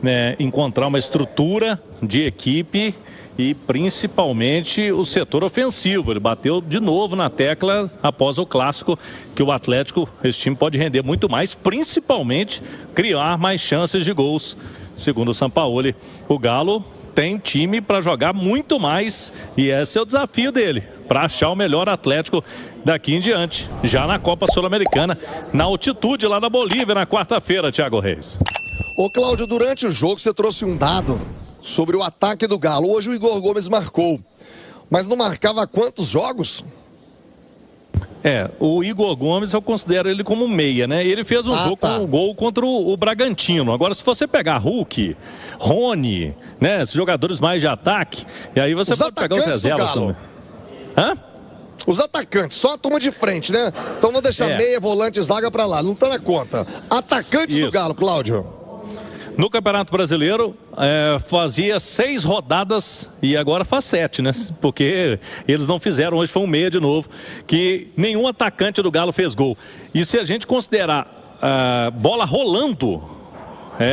né, encontrar uma estrutura de equipe e principalmente o setor ofensivo. Ele bateu de novo na tecla após o clássico que o Atlético, esse time pode render muito mais, principalmente criar mais chances de gols. Segundo o Sampaoli, o Galo tem time para jogar muito mais e esse é o desafio dele, para achar o melhor Atlético daqui em diante, já na Copa Sul-Americana, na altitude lá na Bolívia, na quarta-feira, Thiago Reis. Ô Cláudio, durante o jogo você trouxe um dado sobre o ataque do Galo. Hoje o Igor Gomes marcou, mas não marcava há quantos jogos? O Igor Gomes eu considero ele como meia, né? Ele fez um jogo com um gol contra o Bragantino. Agora, se você pegar Hulk, Rony, né? Esses jogadores mais de ataque, e aí você pode pegar os reservas também. Hã? Os atacantes, só a turma de frente, né? Então vou deixar meia, volante, zaga pra lá. Não tá na conta. Atacantes do Galo, Cláudio. No Campeonato Brasileiro, fazia 6 rodadas e agora faz 7, né? Porque eles não fizeram, hoje foi um meia de novo, que nenhum atacante do Galo fez gol. E se a gente considerar bola rolando,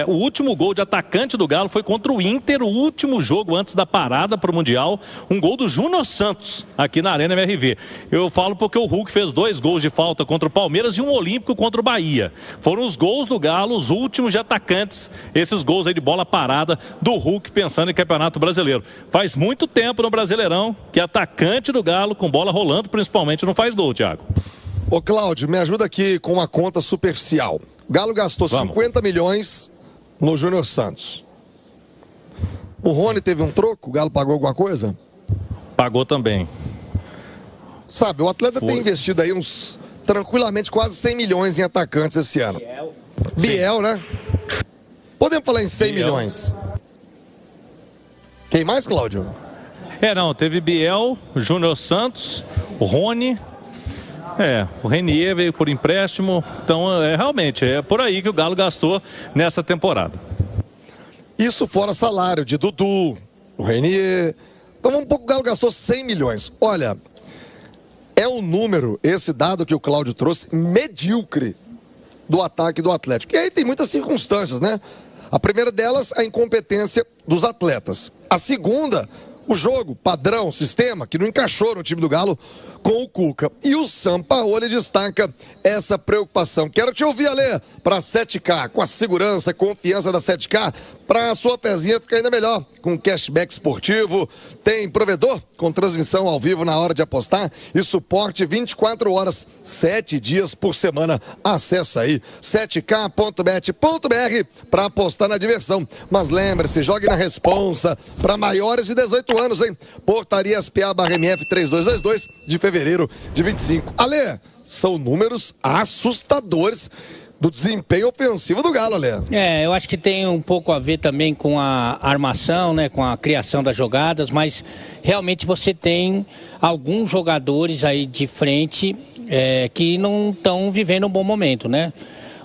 o último gol de atacante do Galo foi contra o Inter, o último jogo antes da parada para o Mundial, um gol do Júnior Santos, aqui na Arena MRV. Eu falo porque o Hulk fez 2 gols de falta contra o Palmeiras e um olímpico contra o Bahia. Foram os gols do Galo, os últimos de atacantes, esses gols aí de bola parada do Hulk pensando em Campeonato Brasileiro. Faz muito tempo no Brasileirão que atacante do Galo, com bola rolando principalmente, não faz gol, Thiago. Ô Cláudio, me ajuda aqui com uma conta superficial. O Galo gastou 50 milhões no Júnior Santos. O Rony teve um troco? O Galo pagou alguma coisa? Pagou também. Sabe, o atleta tem investido aí tranquilamente, quase 100 milhões em atacantes esse ano. Biel, né? Podemos falar em 100 milhões. Quem mais, Cláudio? Teve Biel, Júnior Santos, o Rony. O Renier veio por empréstimo, então realmente é por aí que o Galo gastou nessa temporada. Isso fora salário de Dudu, o Renier. Então um pouco o Galo gastou 100 milhões. Olha, é um número, esse dado que o Cláudio trouxe, medíocre do ataque do Atlético. E aí tem muitas circunstâncias, né? A primeira delas, a incompetência dos atletas. A segunda, o jogo, padrão, sistema, que não encaixou no time do Galo com o Cuca. E o Sampaoli destaca essa preocupação. Quero te ouvir, Alê, para 7K, com a segurança, confiança da 7K, para a sua pezinha ficar ainda melhor, com cashback esportivo, tem provedor com transmissão ao vivo na hora de apostar e suporte 24 horas, 7 dias por semana. Acesse aí 7k.bet.br para apostar na diversão. Mas lembre-se, jogue na responsa para maiores de 18 anos, hein? Portaria SPA/MF 3222 de fevereiro de 25. Alê, são números assustadores do desempenho ofensivo do Galo, Alê. Eu acho que tem um pouco a ver também com a armação, né, com a criação das jogadas, mas realmente você tem alguns jogadores aí de frente que não estão vivendo um bom momento, né?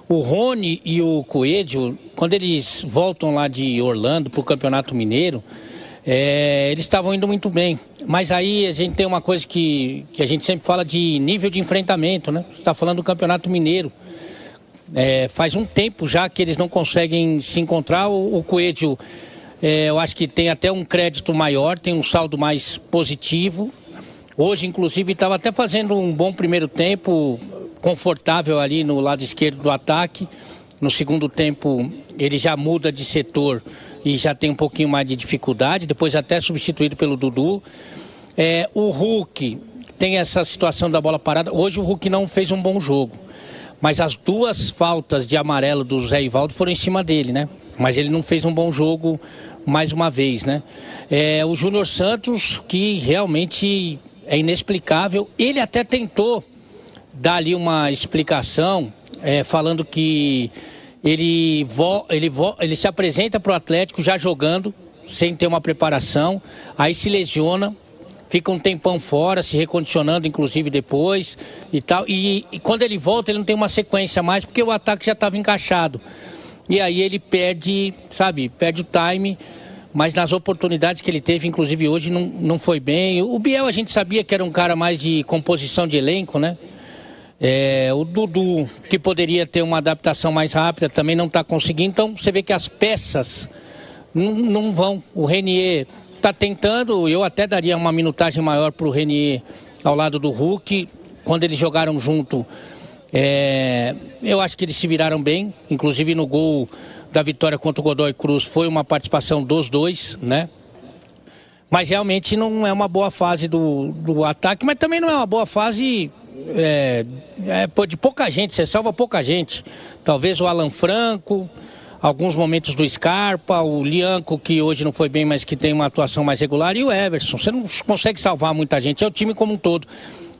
O Rony e o Coelho, quando eles voltam lá de Orlando para o Campeonato Mineiro, eles estavam indo muito bem. Mas aí a gente tem uma coisa que a gente sempre fala de nível de enfrentamento, né? Você está falando do Campeonato Mineiro. Faz um tempo já que eles não conseguem se encontrar. O Coelho, eu acho que tem até um crédito maior, tem um saldo mais positivo. Hoje, inclusive, estava até fazendo um bom primeiro tempo, confortável ali no lado esquerdo do ataque. No segundo tempo, ele já muda de setor e já tem um pouquinho mais de dificuldade, depois até substituído pelo Dudu. O Hulk tem essa situação da bola parada. Hoje o Hulk não fez um bom jogo, mas as 2 faltas de amarelo do Zé Ivaldo foram em cima dele, né? Mas ele não fez um bom jogo mais uma vez, né? O Júnior Santos, que realmente é inexplicável, ele até tentou dar ali uma explicação, falando que ele se apresenta para o Atlético já jogando, sem ter uma preparação, aí se lesiona, fica um tempão fora, se recondicionando inclusive depois e tal, e quando ele volta ele não tem uma sequência mais, porque o ataque já estava encaixado, e aí ele perde o time, mas nas oportunidades que ele teve, inclusive hoje, não foi bem. O Biel a gente sabia que era um cara mais de composição de elenco, né? O Dudu, que poderia ter uma adaptação mais rápida, também não está conseguindo. Então você vê que as peças não vão. O Renier está tentando, eu até daria uma minutagem maior para o Renier ao lado do Hulk. Quando eles jogaram junto, eu acho que eles se viraram bem. Inclusive no gol da vitória contra o Godoy Cruz foi uma participação dos dois, né? Mas realmente não é uma boa fase do ataque, mas também não é uma boa fase de pouca gente, você salva pouca gente. Talvez o Alan Franco, alguns momentos do Scarpa, o Lianco, que hoje não foi bem, mas que tem uma atuação mais regular, e o Everson. Você não consegue salvar muita gente, é o time como um todo.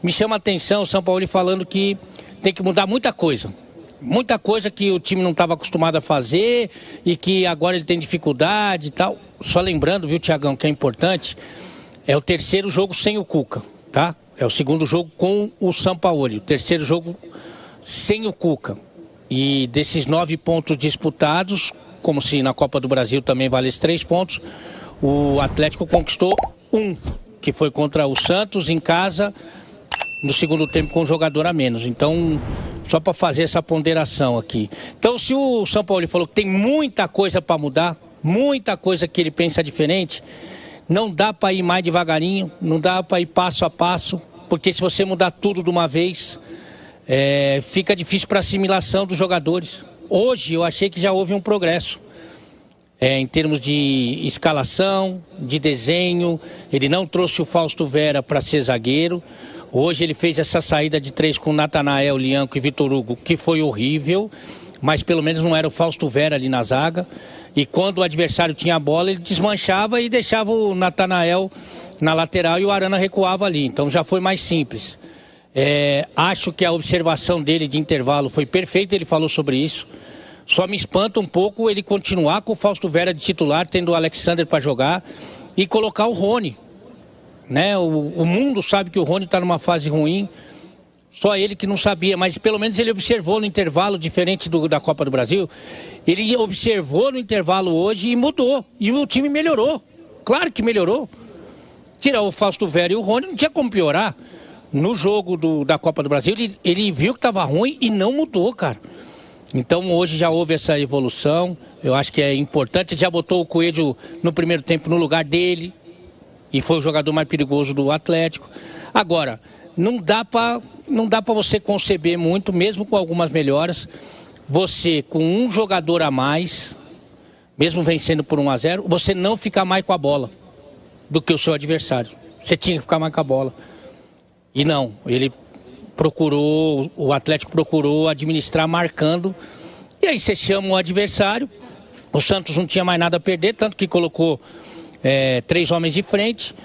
Me chama a atenção o São Paulo falando que tem que mudar muita coisa. Muita coisa que o time não estava acostumado a fazer e que agora ele tem dificuldade e tal. Só lembrando, viu, Thiagão, que é importante, é o terceiro jogo sem o Cuca, tá? É o segundo jogo com o Sampaoli, o terceiro jogo sem o Cuca. E desses 9 pontos disputados, como se na Copa do Brasil também valesse 3 pontos, o Atlético conquistou 1, que foi contra o Santos em casa, no segundo tempo com um jogador a menos. Então, só para fazer essa ponderação aqui. Então, se o São Paulo falou que tem muita coisa para mudar, muita coisa que ele pensa diferente, não dá para ir mais devagarinho, não dá para ir passo a passo, porque se você mudar tudo de uma vez, fica difícil para assimilação dos jogadores. Hoje eu achei que já houve um progresso. Em termos de escalação, de desenho, ele não trouxe o Fausto Vera para ser zagueiro. Hoje ele fez essa saída de 3 com Natanael, Lianco e Vitor Hugo, que foi horrível, mas pelo menos não era o Fausto Vera ali na zaga. E quando o adversário tinha a bola, ele desmanchava e deixava o Natanael na lateral e o Arana recuava ali. Então já foi mais simples. Acho que a observação dele de intervalo foi perfeita, ele falou sobre isso. Só me espanta um pouco ele continuar com o Fausto Vera de titular, tendo o Alexander para jogar e colocar o Rony. Né? O mundo sabe que o Rony está numa fase ruim, só ele que não sabia, mas pelo menos ele observou no intervalo, diferente da Copa do Brasil, ele observou no intervalo hoje e mudou, e o time melhorou, claro que melhorou. Tirar o Fausto Vera e o Rony não tinha como piorar. No jogo da Copa do Brasil, ele viu que estava ruim e não mudou, cara. Então hoje já houve essa evolução, eu acho que é importante, ele já botou o Coelho no primeiro tempo no lugar dele, e foi o jogador mais perigoso do Atlético. Agora, não dá para você conceber muito, mesmo com algumas melhoras, você com um jogador a mais, mesmo vencendo por 1-0, você não ficar mais com a bola do que o seu adversário. Você tinha que ficar mais com a bola. E não, o Atlético procurou administrar marcando, e aí você chama o adversário, o Santos não tinha mais nada a perder, tanto que colocou 3 homens de frente,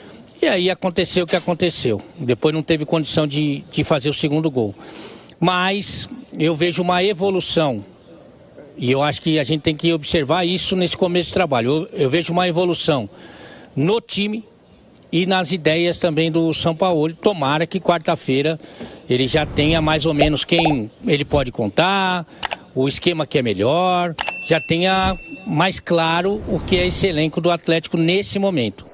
e aí aconteceu o que aconteceu. Depois não teve condição de fazer o segundo gol. Mas eu vejo uma evolução, e eu acho que a gente tem que observar isso nesse começo de trabalho. Eu vejo uma evolução no time e nas ideias também do São Paulo. Tomara que quarta-feira ele já tenha mais ou menos quem ele pode contar, o esquema que é melhor, já tenha mais claro o que é esse elenco do Atlético nesse momento.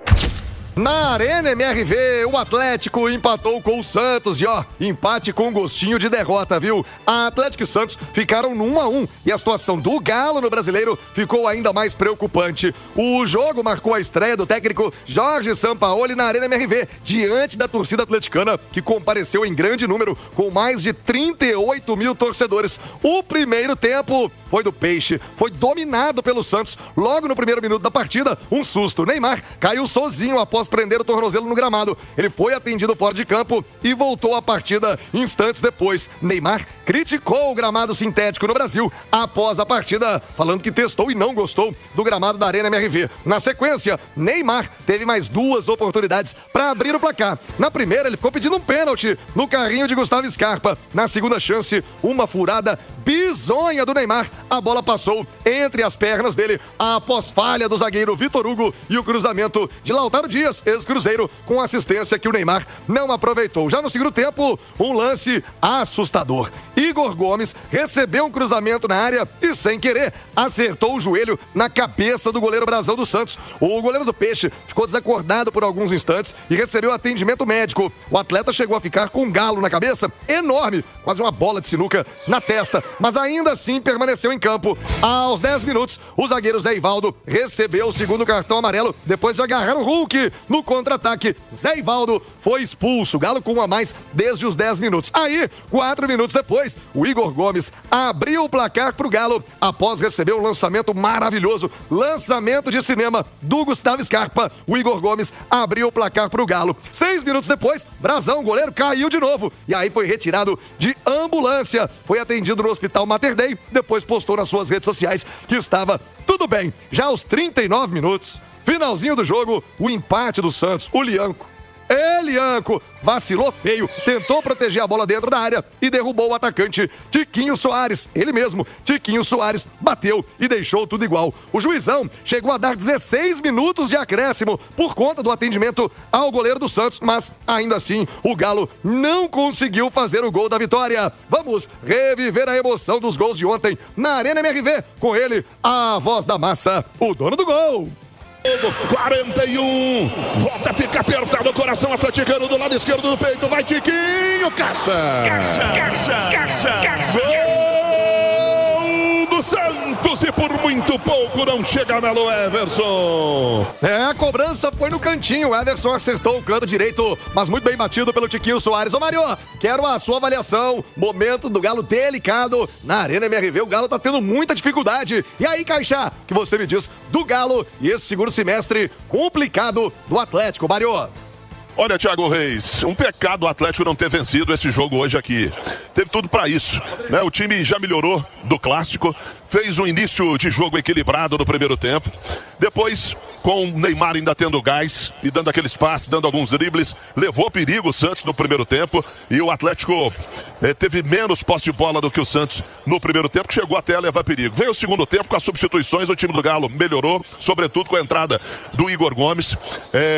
Na Arena MRV, o Atlético empatou com o Santos e empate com gostinho de derrota, viu? A Atlético e Santos ficaram no 1-1 e a situação do Galo no Brasileiro ficou ainda mais preocupante. O jogo marcou a estreia do técnico Jorge Sampaoli na Arena MRV, diante da torcida atleticana, que compareceu em grande número, com mais de 38 mil torcedores. O primeiro tempo foi do Peixe, foi dominado pelo Santos. Logo no primeiro minuto da partida, um susto. Neymar caiu sozinho após prender o tornozelo no gramado. Ele foi atendido fora de campo e voltou à partida instantes depois. Neymar criticou o gramado sintético no Brasil após a partida, falando que testou e não gostou do gramado da Arena MRV. Na sequência, Neymar teve mais 2 oportunidades para abrir o placar. Na primeira, ele ficou pedindo um pênalti no carrinho de Gustavo Scarpa. Na segunda chance, uma furada bizonha do Neymar. A bola passou entre as pernas dele após falha do zagueiro Vitor Hugo e o cruzamento de Lautaro Dias Dias, ex-Cruzeiro, com assistência que o Neymar não aproveitou. Já no segundo tempo, um lance assustador. Igor Gomes recebeu um cruzamento na área e, sem querer, acertou o joelho na cabeça do goleiro Brazão do Santos. O goleiro do Peixe ficou desacordado por alguns instantes e recebeu atendimento médico. O atleta chegou a ficar com um galo na cabeça enorme, quase uma bola de sinuca na testa, mas ainda assim permaneceu em campo. Aos 10 minutos, o zagueiro Zé Ivaldo recebeu o segundo cartão amarelo depois de agarrar o Hulk no contra-ataque. Zé Ivaldo foi expulso, o Galo com um a mais desde os 10 minutos. Aí, 4 minutos depois, o Igor Gomes abriu o placar pro Galo após receber um lançamento maravilhoso, lançamento de cinema do Gustavo Scarpa. O Igor Gomes abriu o placar pro Galo. 6 minutos depois, Brazão, goleiro, caiu de novo e aí foi retirado de ambulância. Foi atendido no Hospital Mater Dei, depois postou nas suas redes sociais que estava tudo bem. Já aos 39 minutos, finalzinho do jogo, o empate do Santos, o Lianco vacilou feio, tentou proteger a bola dentro da área e derrubou o atacante Tiquinho Soares. Ele mesmo, Tiquinho Soares, bateu e deixou tudo igual. O juizão chegou a dar 16 minutos de acréscimo por conta do atendimento ao goleiro do Santos, mas ainda assim o Galo não conseguiu fazer o gol da vitória. Vamos reviver a emoção dos gols de ontem na Arena MRV. Com ele, a voz da massa, o dono do gol. 41, volta a ficar apertado o coração atleticano do lado esquerdo do peito, vai Tiquinho, caixa! Gol do Santos e por muito pouco não chega Melo Everson. A cobrança foi no cantinho, o Everson acertou o canto direito, mas muito bem batido pelo Tiquinho Soares. Ô Mário, quero a sua avaliação, momento do Galo delicado na Arena MRV, o Galo tá tendo muita dificuldade. E aí, Caixa, o que você me diz do Galo e esse segundo semestre complicado do Atlético, Mário? Olha, Thiago Reis, um pecado o Atlético não ter vencido esse jogo hoje aqui. Teve tudo para isso, né? O time já melhorou do clássico, fez um início de jogo equilibrado no primeiro tempo. Depois, com o Neymar ainda tendo gás e dando aqueles passes, dando alguns dribles, levou perigo o Santos no primeiro tempo e o Atlético teve menos posse de bola do que o Santos no primeiro tempo, que chegou até a levar perigo. Veio o segundo tempo com as substituições, o time do Galo melhorou, sobretudo com a entrada do Igor Gomes,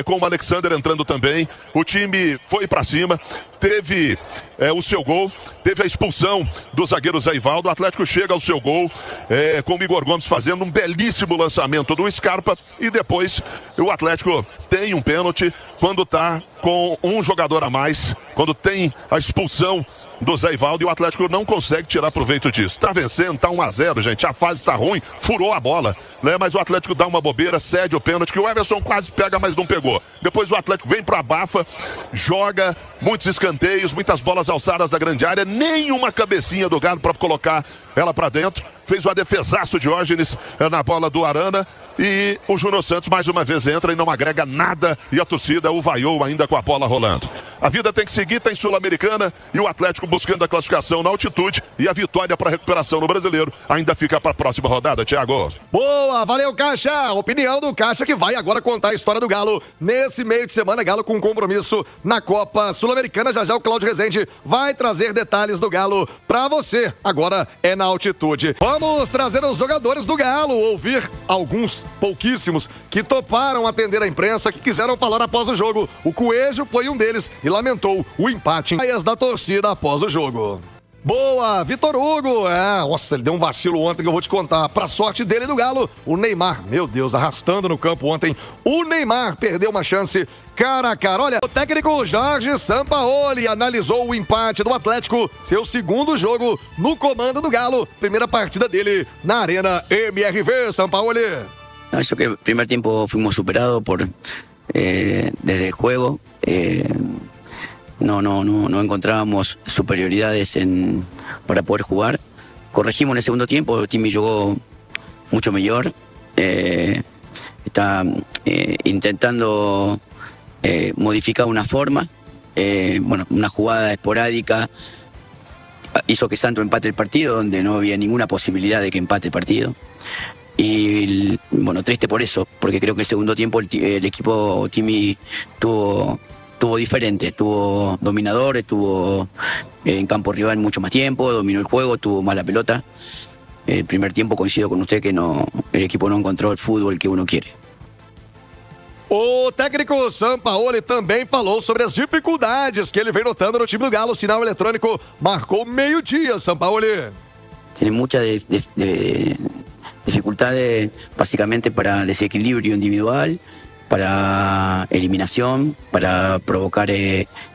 com o Alexander entrando também. O time foi para cima, teve o seu gol, teve a expulsão do zagueiro Zé Ivaldo. O Atlético chega ao seu gol, com o Igor Gomes fazendo um belíssimo lançamento do Scarpa e depois o Atlético tem um pênalti quando está com um jogador a mais, quando tem a expulsão do Zé Ivaldo e o Atlético não consegue tirar proveito disso. Tá vencendo, tá 1-0, gente, a fase tá ruim, furou a bola, né? Mas o Atlético dá uma bobeira, cede o pênalti, que o Everson quase pega, mas não pegou. Depois o Atlético vem pro abafa, joga muitos escanteios, muitas bolas alçadas da grande área, nenhuma cabecinha do Galo para colocar ela para dentro. Fez uma defesaço Diógenes na bola do Arana e o Júnior Santos mais uma vez entra e não agrega nada e a torcida o vaiou ainda com a bola rolando. A vida tem que seguir, tem Sul-Americana e o Atlético buscando a classificação na altitude e a vitória para a recuperação no Brasileiro ainda fica para a próxima rodada, Thiago. Boa, valeu, Caixa. Opinião do Caixa que vai agora contar a história do Galo nesse meio de semana. Galo com compromisso na Copa Sul-Americana. Já já o Cláudio Rezende vai trazer detalhes do Galo para você. Agora é na altitude. Vamos trazer os jogadores do Galo, ouvir alguns pouquíssimos que toparam atender a imprensa, que quiseram falar após o jogo. O Coelho foi um deles e lamentou o empate da torcida após o jogo. Boa, Vitor Hugo. Nossa, ele deu um vacilo ontem que eu vou te contar. Pra sorte dele do Galo, o Neymar, meu Deus, arrastando no campo ontem. O Neymar perdeu uma chance cara a cara. Olha, o técnico Jorge Sampaoli analisou o empate do Atlético, seu segundo jogo no comando do Galo. Primeira partida dele na Arena MRV, Sampaoli. Yo que el primer tiempo fuimos superados desde el juego. No encontrábamos superioridades para poder jugar. Corregimos en el segundo tiempo, el Timmy jugó mucho mejor. Está intentando modificar una forma. Una jugada esporádica hizo que Santos empate el partido, donde no había ninguna posibilidad de que empate el partido. Y triste por eso, porque creo que el segundo tiempo el equipo Timmy tuvo diferente, estuvo dominador, estuvo en campo rival mucho más tiempo, dominó el juego, tuvo más la pelota. El primer tiempo coincido con usted que el equipo no encontró el fútbol que uno quiere. O técnico Sampaoli também falou sobre as dificuldades que ele vem notando no time do Galo. O sinal eletrônico marcou meio-dia, Sampaoli. Tiene muchas dificultades básicamente para desequilibrio individual, para eliminación, para provocar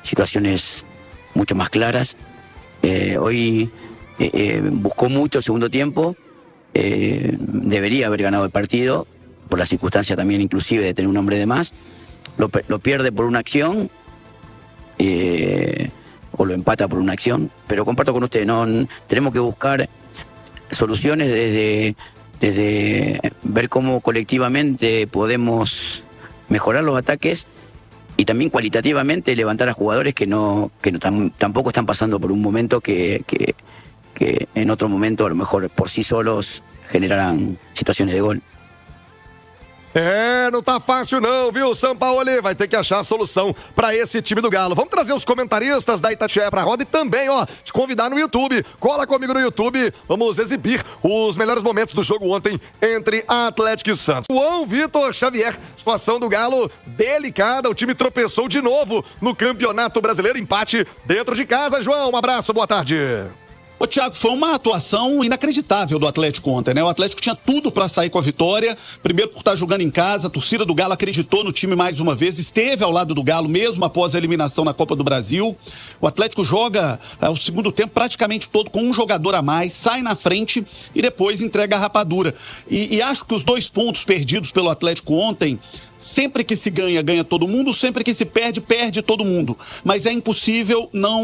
situaciones mucho más claras. Hoy buscó mucho el segundo tiempo, debería haber ganado el partido, por la circunstancia también inclusive de tener un hombre de más, lo pierde por una acción o lo empata por una acción, pero comparto con usted, no tenemos que buscar soluciones desde ver cómo colectivamente podemos mejorar los ataques y también cualitativamente levantar a jugadores que tampoco están pasando por un momento que en otro momento a lo mejor por sí solos generarán situaciones de gol. Não tá fácil não, viu? Sampaoli vai ter que achar a solução para esse time do Galo. Vamos trazer os comentaristas da Itatiaia pra roda e também, te convidar no YouTube. Cola comigo no YouTube, vamos exibir os melhores momentos do jogo ontem entre Atlético e Santos. João Vitor Xavier, situação do Galo delicada, o time tropeçou de novo no Campeonato Brasileiro, empate dentro de casa. João, um abraço, boa tarde. Ô, Thiago, foi uma atuação inacreditável do Atlético ontem, né? O Atlético tinha tudo para sair com a vitória, primeiro por estar jogando em casa, a torcida do Galo acreditou no time mais uma vez, esteve ao lado do Galo mesmo após a eliminação na Copa do Brasil. O Atlético joga o segundo tempo praticamente todo com um jogador a mais, sai na frente e depois entrega a rapadura. E acho que os 2 pontos perdidos pelo Atlético ontem, sempre que se ganha, ganha todo mundo, sempre que se perde, perde todo mundo. Mas é impossível não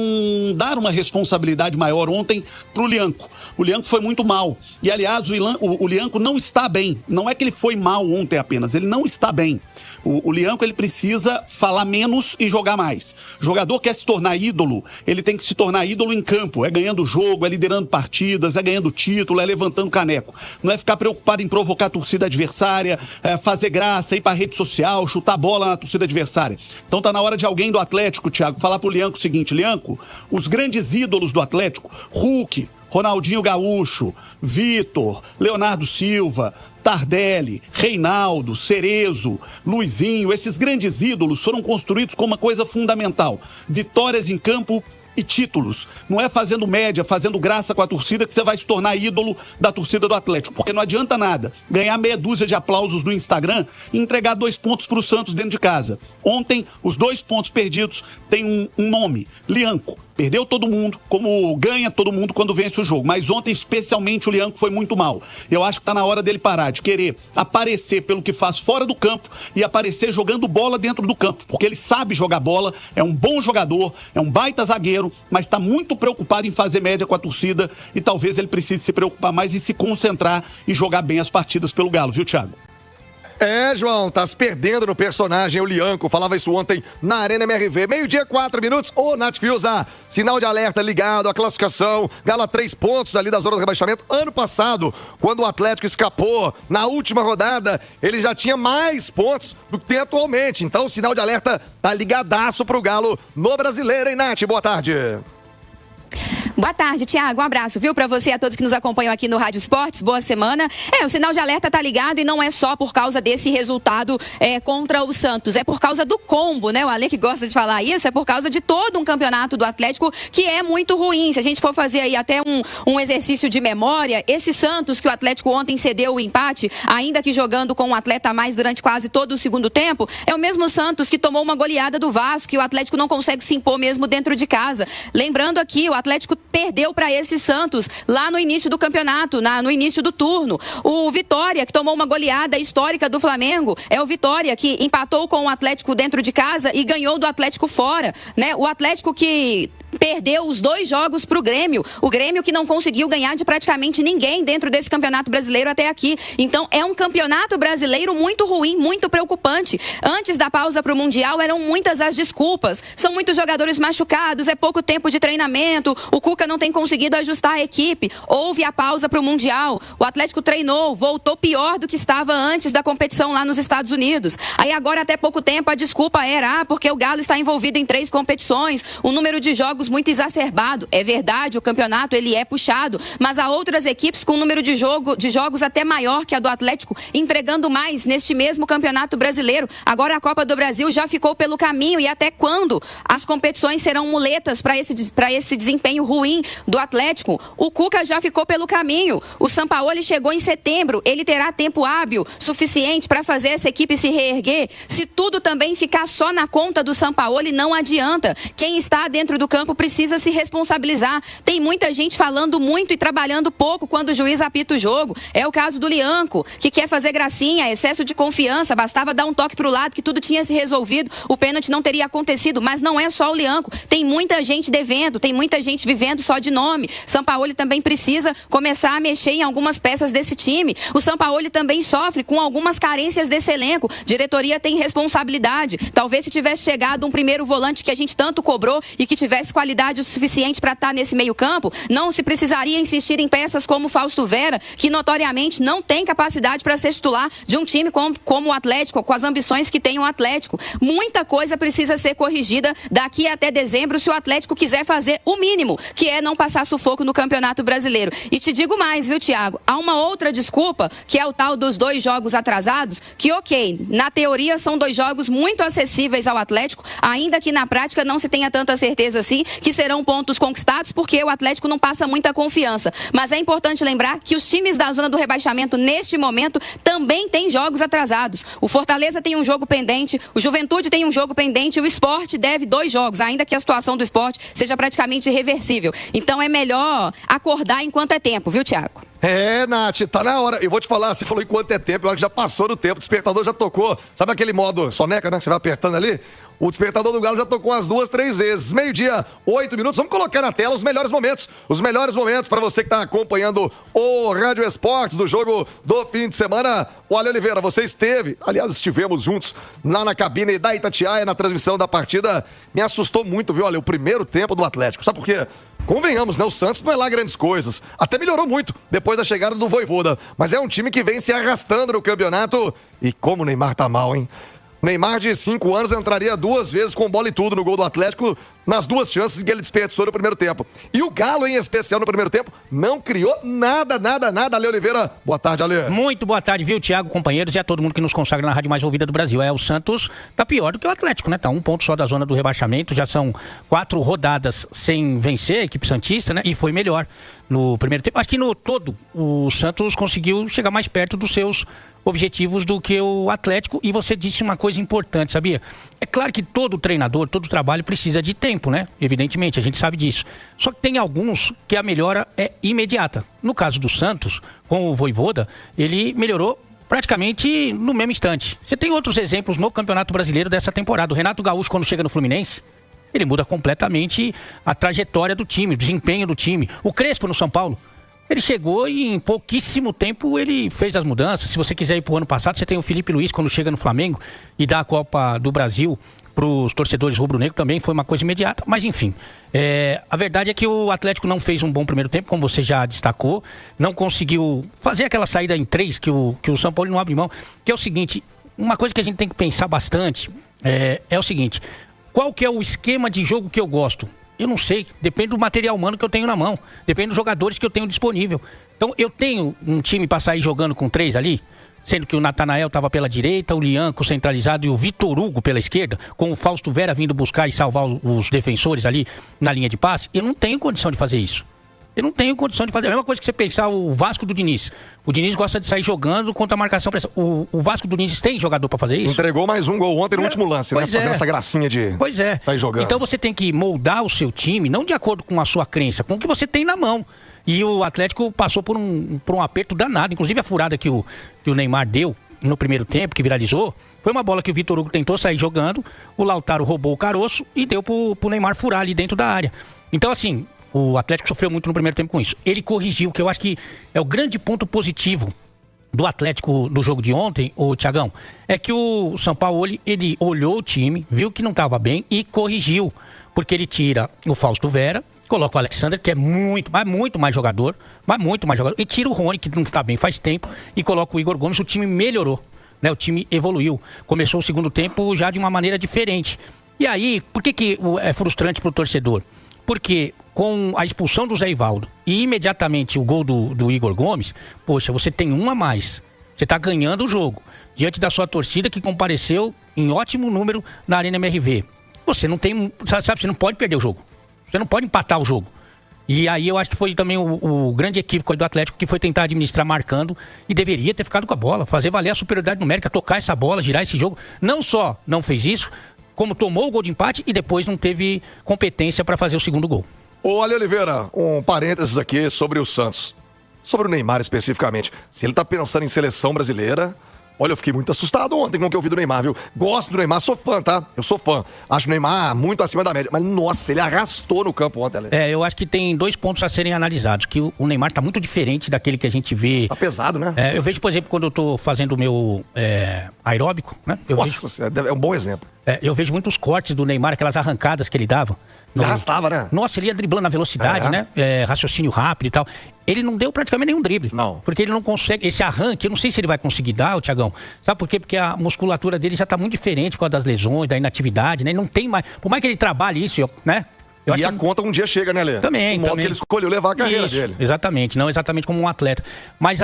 dar uma responsabilidade maior ontem pro Lianco. O Lianco foi muito mal. E, aliás, o Lianco não está bem. Não é que ele foi mal ontem apenas, ele não está bem. O Lianco, ele precisa falar menos e jogar mais. O jogador quer se tornar ídolo, ele tem que se tornar ídolo em campo. É ganhando jogo, é liderando partidas, é ganhando título, é levantando caneco. Não é ficar preocupado em provocar a torcida adversária, fazer graça, ir pra rede social, chutar bola na torcida adversária. Então tá na hora de alguém do Atlético, Thiago, falar pro Lianco o seguinte: Lianco, os grandes ídolos do Atlético, Hulk, Ronaldinho Gaúcho, Vitor, Leonardo Silva, Tardelli, Reinaldo, Cerezo, Luizinho, esses grandes ídolos foram construídos com uma coisa fundamental: vitórias em campo e títulos. Não é fazendo média, fazendo graça com a torcida que você vai se tornar ídolo da torcida do Atlético, porque não adianta nada ganhar meia dúzia de aplausos no Instagram e entregar 2 pontos para o Santos dentro de casa. Ontem, os 2 pontos perdidos têm um nome: Lianco. Perdeu todo mundo, como ganha todo mundo quando vence o jogo. Mas ontem, especialmente, o Lianco foi muito mal. Eu acho que tá na hora dele parar de querer aparecer pelo que faz fora do campo e aparecer jogando bola dentro do campo. Porque ele sabe jogar bola, é um bom jogador, é um baita zagueiro, mas tá muito preocupado em fazer média com a torcida e talvez ele precise se preocupar mais em se concentrar e jogar bem as partidas pelo Galo, viu, Thiago? João, tá se perdendo no personagem, o Lianco. Falava isso ontem na Arena MRV. 12h, 4 minutos. Ô, Nath Fiuza, sinal de alerta ligado, a classificação. Galo a 3 pontos ali da zona do rebaixamento. Ano passado, quando o Atlético escapou na última rodada, ele já tinha mais pontos do que tem atualmente. Então, o sinal de alerta tá ligadaço pro Galo no Brasileiro, hein, Nath? Boa tarde. Boa tarde, Thiago. Um abraço, viu, pra você e a todos que nos acompanham aqui no Rádio Esportes. Boa semana. O sinal de alerta tá ligado e não é só por causa desse resultado contra o Santos. É por causa do combo, né? O Ale que gosta de falar isso, é por causa de todo um campeonato do Atlético que é muito ruim. Se a gente for fazer aí até um exercício de memória, esse Santos que o Atlético ontem cedeu o empate, ainda que jogando com um atleta a mais durante quase todo o segundo tempo, é o mesmo Santos que tomou uma goleada do Vasco, que o Atlético não consegue se impor mesmo dentro de casa. Lembrando aqui, o Atlético perdeu para esse Santos lá no início do campeonato, no início do turno. O Vitória, que tomou uma goleada histórica do Flamengo, é o Vitória que empatou com o Atlético dentro de casa e ganhou do Atlético fora, né? O Atlético que perdeu os 2 jogos para o Grêmio que não conseguiu ganhar de praticamente ninguém dentro desse campeonato brasileiro até aqui. Então é um campeonato brasileiro muito ruim, muito preocupante. Antes da pausa para o Mundial eram muitas as desculpas, são muitos jogadores machucados, é pouco tempo de treinamento, o Cuca não tem conseguido ajustar a equipe, houve a pausa para o Mundial, o Atlético treinou, voltou pior do que estava antes da competição lá nos Estados Unidos. Aí agora até pouco tempo a desculpa era porque o Galo está envolvido em 3 competições, o número de jogos jogos muito exacerbado. É verdade, o campeonato ele é puxado, mas há outras equipes com um número de jogos até maior que a do Atlético, entregando mais neste mesmo campeonato brasileiro. Agora a Copa do Brasil já ficou pelo caminho, e até quando as competições serão muletas para esse desempenho ruim do Atlético? O Cuca já ficou pelo caminho. O Sampaoli chegou em setembro, ele terá tempo hábil suficiente para fazer essa equipe se reerguer? Se tudo também ficar só na conta do Sampaoli, não adianta. Quem está dentro do campo precisa se responsabilizar. Tem muita gente falando muito e trabalhando pouco quando o juiz apita o jogo. É o caso do Lianco, que quer fazer gracinha, excesso de confiança, bastava dar um toque para o lado que tudo tinha se resolvido, o pênalti não teria acontecido. Mas não é só o Lianco, tem muita gente devendo, tem muita gente vivendo só de nome. Sampaoli também precisa começar a mexer em algumas peças desse time. O Sampaoli também sofre com algumas carências desse elenco. Diretoria tem responsabilidade. Talvez se tivesse chegado um primeiro volante que a gente tanto cobrou e que tivesse qualidade o suficiente para estar nesse meio campo, não se precisaria insistir em peças como o Fausto Vera, que notoriamente não tem capacidade para ser titular de um time como o Atlético, com as ambições que tem o Atlético. Muita coisa precisa ser corrigida daqui até dezembro se o Atlético quiser fazer o mínimo, que é não passar sufoco no Campeonato Brasileiro. E te digo mais, viu, Thiago? Há uma outra desculpa, que é o tal dos 2 jogos atrasados, que ok, na teoria são 2 jogos muito acessíveis ao Atlético, ainda que na prática não se tenha tanta certeza assim que serão pontos conquistados, porque o Atlético não passa muita confiança. Mas é importante lembrar que os times da zona do rebaixamento, neste momento, também têm jogos atrasados. O Fortaleza tem um jogo pendente, o Juventude tem um jogo pendente, o Sport deve 2 jogos, ainda que a situação do Sport seja praticamente irreversível. Então é melhor acordar enquanto é tempo, viu, Thiago? É, Nath, tá na hora. Eu vou te falar, você falou enquanto é tempo, eu acho que já passou do tempo, o despertador já tocou. Sabe aquele modo soneca, né, que você vai apertando ali? O despertador do Galo já tocou umas 2, 3 vezes. 12h, 8 minutos. Vamos colocar na tela os melhores momentos. Os melhores momentos para você que está acompanhando o Rádio Esportes do jogo do fim de semana. Olha, Oliveira, você esteve, aliás, estivemos juntos lá na cabine da Itatiaia, na transmissão da partida. Me assustou muito, viu? Olha, o primeiro tempo do Atlético. Sabe por quê? Convenhamos, né? O Santos não é lá grandes coisas. Até melhorou muito depois da chegada do Vojvoda. Mas é um time que vem se arrastando no campeonato. E como o Neymar tá mal, hein? O Neymar, de 5 anos, entraria 2 vezes com bola e tudo no gol do Atlético, nas 2 chances que ele desperdiçou no primeiro tempo. E o Galo, em especial no primeiro tempo, não criou nada. Ale Oliveira, boa tarde, Ale. Muito boa tarde, viu, Thiago, companheiros, e a todo mundo que nos consagra na rádio mais ouvida do Brasil. O Santos tá pior do que o Atlético, né? Tá 1 ponto só da zona do rebaixamento, já são 4 rodadas sem vencer a equipe santista, né? E foi melhor no primeiro tempo. Acho que no todo o Santos conseguiu chegar mais perto dos seus objetivos do que o Atlético, e você disse uma coisa importante, sabia? É claro que todo treinador, todo trabalho precisa de tempo, né? Evidentemente, a gente sabe disso. Só que tem alguns que a melhora é imediata. No caso do Santos, com o Vojvoda, ele melhorou praticamente no mesmo instante. Você tem outros exemplos no Campeonato Brasileiro dessa temporada. O Renato Gaúcho, quando chega no Fluminense, ele muda completamente a trajetória do time, o desempenho do time. O Crespo no São Paulo, ele chegou e em pouquíssimo tempo ele fez as mudanças. Se você quiser ir pro ano passado, você tem o Felipe Luiz quando chega no Flamengo e dá a Copa do Brasil para os torcedores rubro-negro, também foi uma coisa imediata. Mas enfim, a verdade é que o Atlético não fez um bom primeiro tempo, como você já destacou. Não conseguiu fazer aquela saída em 3 que o São Paulo não abre mão. Que é o seguinte, uma coisa que a gente tem que pensar bastante é o seguinte: qual que é o esquema de jogo que eu gosto? Eu não sei, depende do material humano que eu tenho na mão, depende dos jogadores que eu tenho disponível. Então eu tenho um time para sair jogando com 3 ali, sendo que o Natanael estava pela direita, o Lianco centralizado e o Vitor Hugo pela esquerda, com o Fausto Vera vindo buscar e salvar os defensores ali na linha de passe. Eu não tenho condição de fazer isso. Eu não tenho condição de fazer. A mesma coisa que você pensar o Vasco do Diniz. O Diniz gosta de sair jogando contra a marcação. O Vasco do Diniz tem jogador para fazer isso? Entregou mais um gol ontem no último lance, né? Fazendo essa gracinha de sair jogando. Então você tem que moldar o seu time, não de acordo com a sua crença, com o que você tem na mão. E o Atlético passou por um aperto danado. Inclusive a furada que o Neymar deu no primeiro tempo, que viralizou, foi uma bola que o Vitor Hugo tentou sair jogando, o Lautaro roubou o caroço e deu pro Neymar furar ali dentro da área. Então assim, o Atlético sofreu muito no primeiro tempo com isso. Ele corrigiu, que eu acho que é o grande ponto positivo do Atlético do jogo de ontem, o Thiagão, é que o São Paulo, ele olhou o time, viu que não estava bem e corrigiu, porque ele tira o Fausto Vera, coloca o Alexander, que é muito mais jogador, e tira o Rony, que não está bem faz tempo, e coloca o Igor Gomes. O time melhorou, né? O time evoluiu, começou o segundo tempo já de uma maneira diferente. E aí, por que é frustrante para o torcedor? porque com a expulsão do Zé Ivaldo e imediatamente o gol do Igor Gomes, poxa, você tem um a mais. Você está ganhando o jogo. Diante da sua torcida que compareceu em ótimo número na Arena MRV. Você não tem, sabe, você não pode perder o jogo. Você não pode empatar o jogo. E aí eu acho que foi também o grande equívoco do Atlético, que foi tentar administrar marcando e deveria ter ficado com a bola, fazer valer a superioridade numérica, tocar essa bola, girar esse jogo. Não só não fez isso, como tomou o gol de empate e depois não teve competência para fazer o segundo gol. Ô, Ale Oliveira, um parênteses aqui sobre o Santos. Sobre o Neymar especificamente. Se ele tá pensando em seleção brasileira... Olha, eu fiquei muito assustado ontem com o que eu vi do Neymar, viu? Gosto do Neymar, sou fã, tá? Eu sou fã. Acho o Neymar muito acima da média. Mas, nossa, ele arrastou no campo ontem, Ale. Eu acho que tem 2 pontos a serem analisados. Que o Neymar tá muito diferente daquele que a gente vê... Tá pesado, né? Eu vejo, por exemplo, quando eu tô fazendo o meu aeróbico, né? É um bom exemplo. Eu vejo muitos cortes do Neymar, aquelas arrancadas que ele dava. Ele arrastava, né? Nossa, ele ia driblando na velocidade, né? Raciocínio rápido e tal. Ele não deu praticamente nenhum drible. Não. Porque ele não consegue... Esse arranque, eu não sei se ele vai conseguir dar, Thiagão. Sabe por quê? Porque a musculatura dele já tá muito diferente por causa das lesões, da inatividade, né? Ele não tem mais... Por mais que ele trabalhe isso, né? Eu acho que a conta um dia chega, né, Lê? Também. O modo que ele escolheu levar a carreira dele. Exatamente. Não exatamente como um atleta. Mas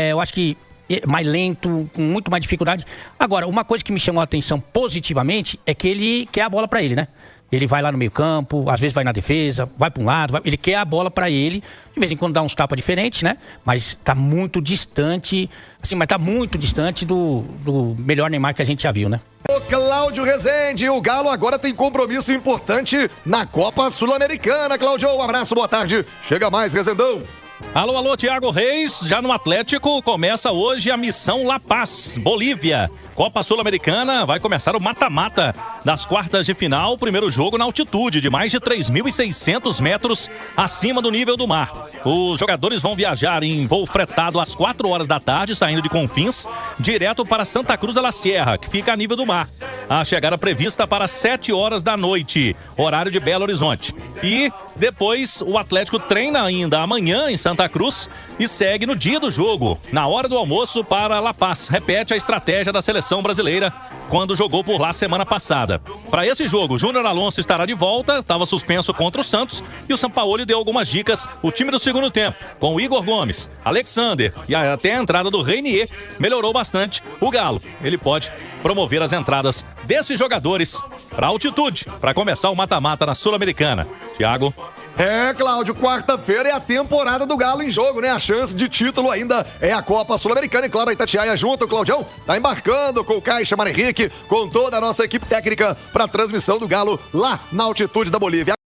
eu acho que mais lento, com muito mais dificuldade. Agora, uma coisa que me chamou a atenção positivamente é que ele quer a bola pra ele, né? Ele vai lá no meio campo, às vezes vai na defesa, vai para um lado, ele quer a bola para ele, de vez em quando dá uns tapas diferentes, né? Mas tá muito distante, do melhor Neymar que a gente já viu, né? O Cláudio Rezende, o Galo agora tem compromisso importante na Copa Sul-Americana. Cláudio, um abraço, boa tarde. Chega mais, Rezendão. Alô, Thiago Reis, já no Atlético começa hoje a missão La Paz, Bolívia. Copa Sul-Americana, vai começar o mata-mata das quartas de final, primeiro jogo na altitude de mais de 3.600 metros acima do nível do mar. Os jogadores vão viajar em voo fretado às 4 horas da tarde, saindo de Confins, direto para Santa Cruz de la Sierra, que fica a nível do mar. A chegada prevista para 7 horas da noite, horário de Belo Horizonte. E depois o Atlético treina ainda amanhã em Santa Cruz e segue no dia do jogo, na hora do almoço para La Paz. Repete a estratégia da seleção brasileira quando jogou por lá semana passada. Para esse jogo, Júnior Alonso estará de volta, estava suspenso contra o Santos e o Sampaoli deu algumas dicas. O time do segundo tempo, com o Igor Gomes, Alexander e até a entrada do Reinier, melhorou bastante o Galo. Ele pode promover as entradas desses jogadores para altitude, para começar o mata-mata na Sul-Americana. Thiago. Cláudio, quarta-feira é a temporada do Galo em jogo, né? A chance de título ainda é a Copa Sul-Americana. E claro, a Itatiaia junto, o Claudião tá embarcando com o Caixa Mar Henrique, com toda a nossa equipe técnica para a transmissão do Galo lá na altitude da Bolívia.